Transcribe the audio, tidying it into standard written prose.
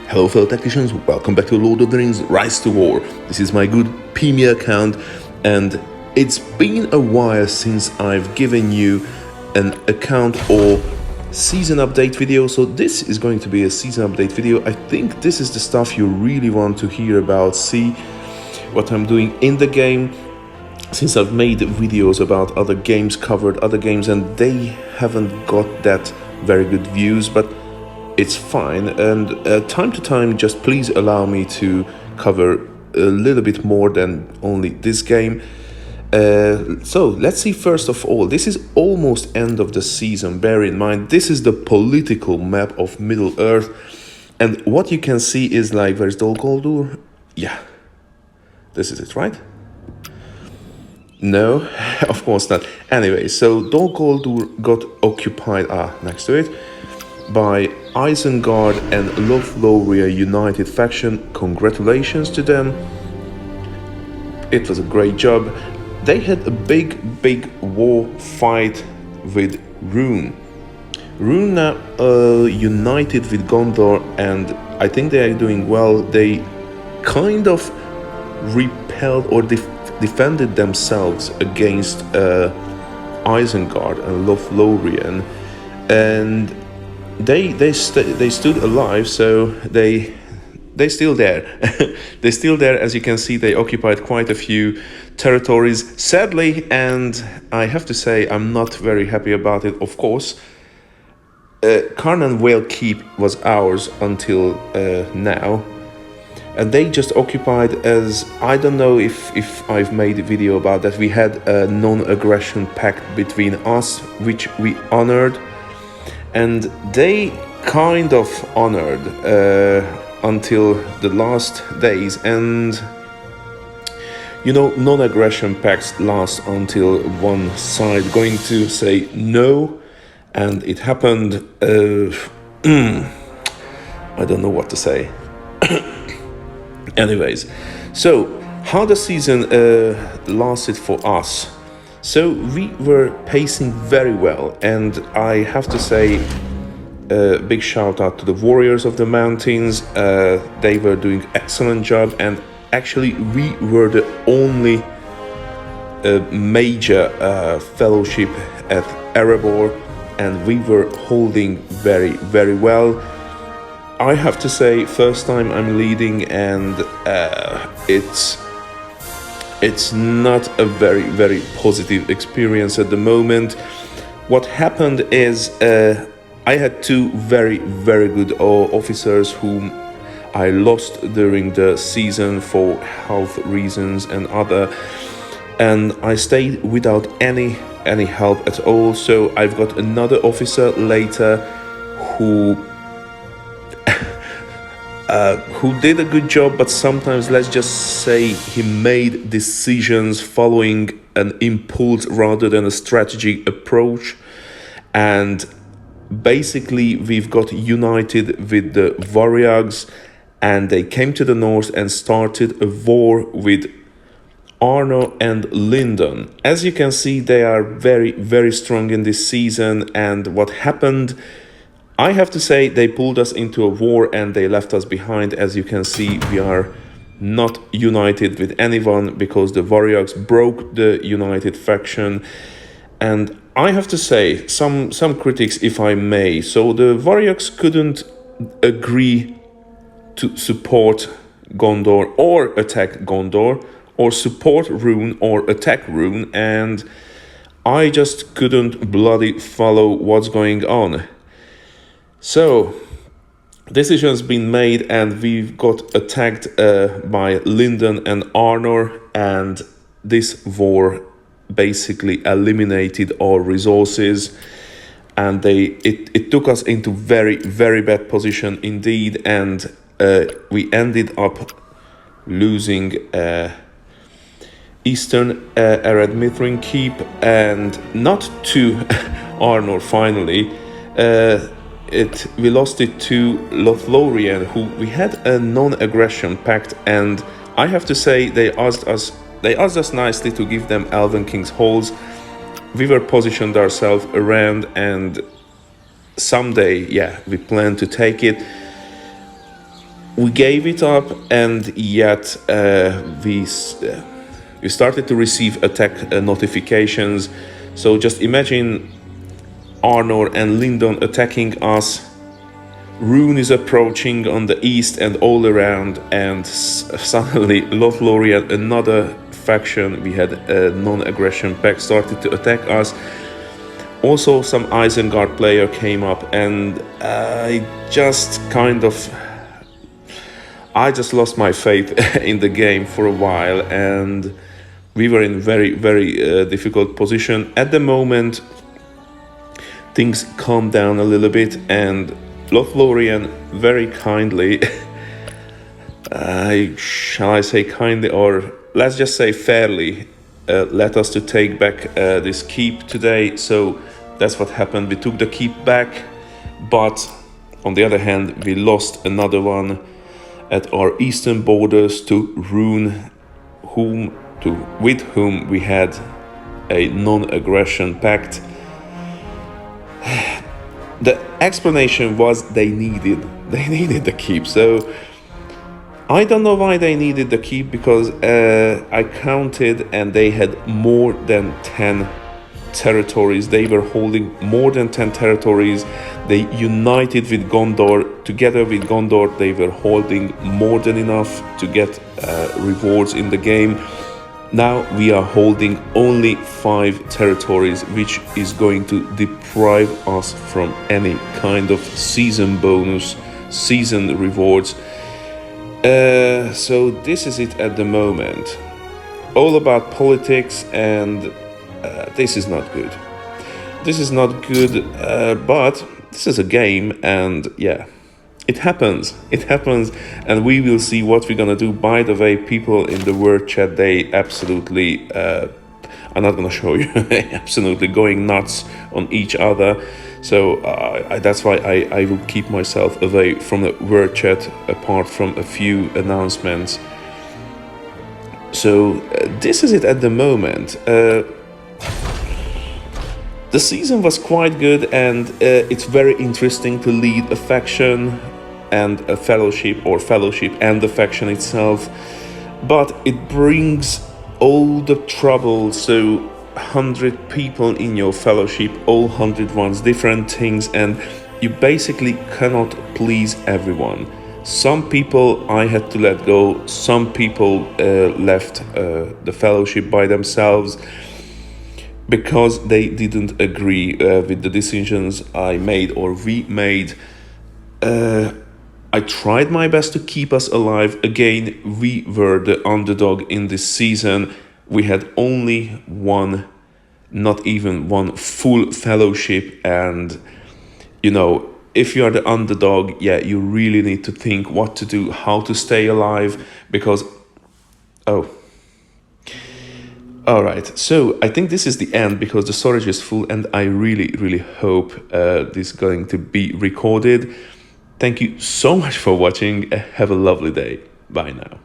Hello fellow technicians, welcome back to Lord of the Rings Rise to War. This is my good Premier account, and it's been a while since I've given you an account or season update video, so this is going to be a season update video. I think this is the stuff you really want to hear about, see what I'm doing in the game, since I've made videos about other games, covered other games, and they haven't got that very good views, but it's fine. And time to time, just please allow me to cover a little bit more than only this game. So let's see. First of all, this is almost end of the season. Bear in mind, this is the political map of Middle Earth, and what you can see is like, where's Dol Guldur? Yeah, this is it, right? No, of course not. Anyway, so Dol Guldur got occupied, next to it, by Isengard and LOTR United faction. Congratulations to them. It was a great job. They had a big war fight with Rune. Rune now united with Gondor, and I think they are doing well. They kind of repelled or defended themselves against Isengard and Lothlorien, and they stood alive, so they still there. They're still there. As you can see, they occupied quite a few territories, sadly, and I have to say I'm not very happy about it. Of course, Carnan Vale Keep was ours until now, and they just occupied, as I don't know if I've made a video about that. We had a non-aggression pact between us, which we honored, and they kind of honored until the last days. And you know, non-aggression pacts last until one side going to say no, and it happened. I don't know what to say. Anyways, so how the season lasted for us. So we were pacing very well, and I have to say big shout out to the Warriors of the Mountains. They were doing excellent job, and actually we were the only major fellowship at EREBOR, and we were holding very well. I have to say, first time I'm leading, and it's not a very positive experience at the moment. What happened is I had two very good officers whom I lost during the season for health reasons and other, and I stayed without any help at all. So I've got another officer later who did a good job, but sometimes, let's just say, he made decisions following an impulse rather than a strategic approach. And basically we've got united with the Warriors, and they came to the north and started a war with Arno and Lyndon. As you can see, they are very strong in this season, and what happened, I have to say, they pulled us into a war and they left us behind. As you can see, we are not united with anyone because the Warriors broke the united faction. And I have to say, some critics, if I may. So the Warriors couldn't agree to support Gondor or attack Gondor, or support Rune or attack Rune, and I just couldn't bloody follow what's going on. So decision's been made, and we've got attacked by Lyndon and Arnor, and this war basically eliminated our resources, and it took us into very bad position indeed, and we ended up losing Eastern Ered Keep, and not to Arnor finally. We lost it to Lothlorien, who we had a non-aggression pact, and I have to say they asked us nicely to give them Elven King's halls. We were positioned ourselves around, and someday, yeah, we plan to take it. We gave it up, and yet we started to receive attack notifications. So just imagine Arnor and Lindon attacking us. Rune is approaching on the east and all around, and suddenly Lothlorien, another faction we had a non-aggression pact, started to attack us. Also some Isengard player came up, and I just lost my faith in the game for a while, and we were in very difficult position. At the moment, things calmed down a little bit, and Lothlorien very kindly, shall I say kindly, or let's just say fairly, let us to take back this keep today. So that's what happened. We took the keep back, but on the other hand, we lost another one at our eastern borders to Rune, with whom we had a non-aggression pact. The explanation was they needed the keep. So I don't know why they needed the keep, because I counted and they had more than 10 territories. They were holding more than 10 territories. They united with Gondor. Together with Gondor, they were holding more than enough to get rewards in the game. Now we are holding only 5 territories, which is going to deprive us from any kind of season bonus, season rewards. So this is it at the moment. All about politics, and this is not good. This is not good, but this is a game, and yeah. It happens, and we will see what we're gonna do. By the way, people in the word chat, they absolutely, I'm not gonna show you, absolutely going nuts on each other. So that's why I will keep myself away from the word chat, apart from a few announcements. So this is it at the moment. The season was quite good, and it's very interesting to lead a faction and a fellowship, or fellowship and the faction itself, but it brings all the trouble. So 100 people in your fellowship, all 100 ones, different things, and you basically cannot please everyone. Some people I had to let go, some people left the fellowship by themselves because they didn't agree with the decisions I made or we made. I tried my best to keep us alive. Again, we were the underdog in this season. We had only one, not even one full fellowship. And, you know, if you are the underdog, yeah, you really need to think what to do, how to stay alive, because, all right, so I think this is the end, because the storage is full, and I really hope this is going to be recorded. Thank you so much for watching. Have a lovely day. Bye now.